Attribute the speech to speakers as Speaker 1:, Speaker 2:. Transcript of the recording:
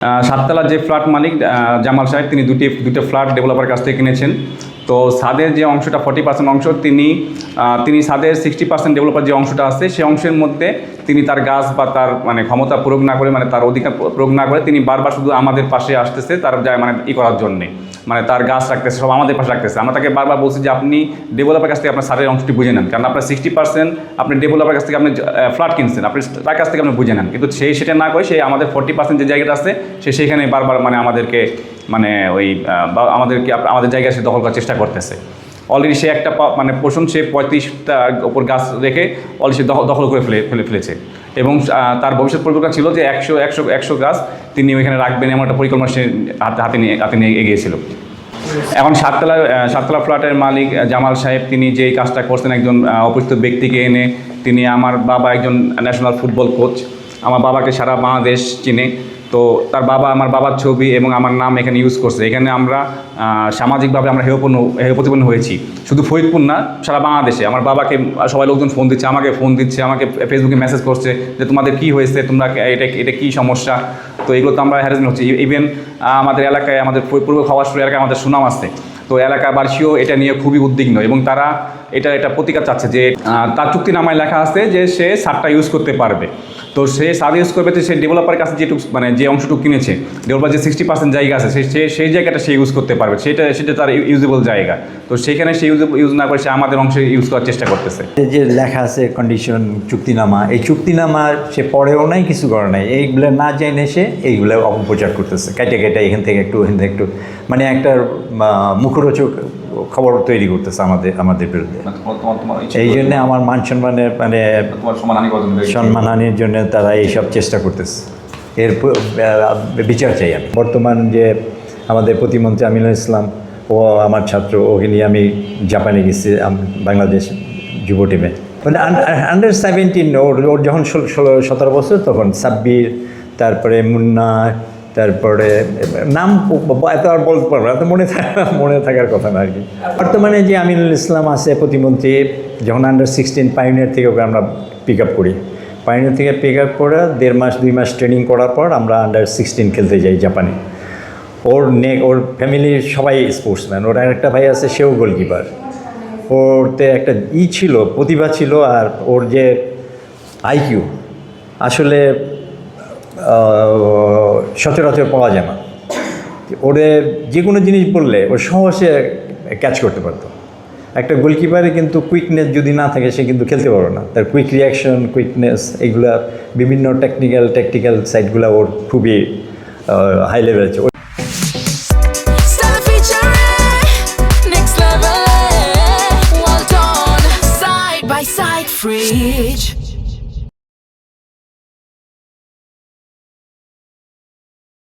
Speaker 1: সাততলা যে ফ্ল্যাট মালিক জামাল সাহেব তিনি দুটো ফ্ল্যাট ডেভেলপারের কাছ থেকে কিনেছেন। তো ছাদের যে অংশটা 40% অংশ তিনি ছাদের 60% ডেভেলপার যে অংশটা আছে সেই অংশের মধ্যে তিনি তার গাছ বা তার মানে ক্ষমতা প্রয়োগ না করে, মানে তার অধিকার প্রয়োগ না করে তিনি বারবার শুধু আমাদের পাশে আসতেছে তার মানে করার জন্যে, মানে তার গাছ রাখতেছে, সব আমাদের পাশে রাখতেছে। আমরা তাকে বারবার বলছি যে আপনি ডেভেলপারের কাছ থেকে আপনার ছাদের অংশটি বুঝে নেন, কারণ আপনার 60% আপনি ডেভেলপারের কাছ থেকে আপনি ফ্ল্যাট কিনছেন, আপনি তার কাছ থেকে আপনি বুঝে নেন। কিন্তু সেটা না করে সেই আমাদের 40% যে জায়গাটা আছে সেখানে বারবার মানে আমাদেরকে মানে আমাদের জায়গায় সে দখল করার চেষ্টা করতেছে। অলরেডি সে একটা মানে পোষণ সে 35টা ওপর গাছ রেখে অলরেডি সে দখল করে ফেলেছে এবং তার ভবিষ্যৎ পরিকল্পনা ছিল যে 100 গাছ তিনি ওইখানে রাখবেন, এমন একটা পরিকল্পনা সে হাতে নিয়ে এগিয়েছিল। এখন সাততলা ফ্ল্যাটের মালিক জামাল সাহেব তিনি যেই কাজটা করছেন, একজন অপরিচিত ব্যক্তিকে এনে তিনি, আমার বাবা একজন ন্যাশনাল ফুটবল কোচ, আমার বাবাকে সারা বাংলাদেশ চিনে, তো তার বাবা আমার বাবার ছবি এবং আমার নাম এখানে ইউজ করছে। এখানে আমরা সামাজিকভাবে আমরা হেয় প্রতিপন্ন হয়েছি, শুধু ফরিদপুর না সারা বাংলাদেশে। আমার বাবাকে সবাই লোকজন ফোন দিচ্ছে, আমাকে ফেসবুকে মেসেজ করছে যে তোমাদের কী হয়েছে, তোমরা এটা কী সমস্যা। তো এগুলো তো আমরা হ্যারাসমেন্ট হচ্ছে। ইভেন আমাদের এলাকায়, আমাদের পূর্ব খাওয়াসপুর এলাকায় আমাদের সুনাম আছে, তো এলাকাবাসীও এটা নিয়ে খুবই উদ্বিগ্ন এবং তারা এটা প্রতিকার চাচ্ছে যে তার চুক্তিনামায় লেখা আছে যে সে ছাদটা ইউজ করতে পারবে। তো সে ছাদ ইউজ করবে, তো সে ডেভেলপারের কাছে মানে যে অংশটুকু কিনেছে, ডেভেলপার যে 60% জায়গা আছে সেই জায়গাটা সে ইউজ করতে পারবে, সেটা তার ইউজেবল জায়গা। তো সেখানে সে ইউজ না করে সে আমাদের অংশে ইউজ করার চেষ্টা করতেছে।
Speaker 2: যে লেখা আছে কন্ডিশন চুক্তিনামা, এই চুক্তিনামা সে পড়েও নাই, কিছু করে নাই, এইগুলো না জেনে সে এইগুলো অপপ্রচার করতেছে, কেটে এখান থেকে একটু মানে একটা মুখরোচক খবর তৈরি করতেছে আমাদের বিরুদ্ধে। এই জন্যে আমার মান সম্মানের মানে সম্মানহানির জন্য তারা এইসব চেষ্টা করতেছে। এর বিচার চাই আমি। বর্তমান যে আমাদের প্রতিমন্ত্রী আমিনুল ইসলাম, ও আমার ছাত্র, ওকে নিয়ে আমি জাপানে গেছি বাংলাদেশ যুব টিমে, মানে আন্ডার 17 ওর যখন 16-17 বছর, তখন সাব্বির, তারপরে মুন্না, তারপরে নাম এত আর বলতে পারবো না, এত মনে থাকার কথা না আর কি। বর্তমানে যে আমিনুল ইসলাম আছে প্রতিমন্ত্রী, যখন আন্ডার 16 পাইওনিয়ার থেকে ওকে আমরা পিক আপ করি, পাইওনিয়ার থেকে পিক আপ করে 1.5 মাস 2 মাস ট্রেনিং করার পর আমরা আন্ডার 16 খেলতে যাই জাপানে। ওর ফ্যামিলির সবাই স্পোর্টসম্যান, ওর একটা ভাই আছে সেও গোলকিপার। ওরতে একটা ছিল, প্রতিভা ছিল, আর ওর যে আইকিউ আসলে সচরাচর পাওয়া যায় না। ওরে যে কোনো জিনিস বললে ও সহজে ক্যাচ করতে পারতো। একটা গোলকিপারে কিন্তু কুইকনেস যদি না থাকে সে কিন্তু খেলতে পারবে না। তার কুইক রিয়াকশন, কুইকনেস, এগুলা বিভিন্ন ট্যাকটিক্যাল সাইডগুলো ওর খুবই হাই লেভেল আছে।
Speaker 3: Fridge.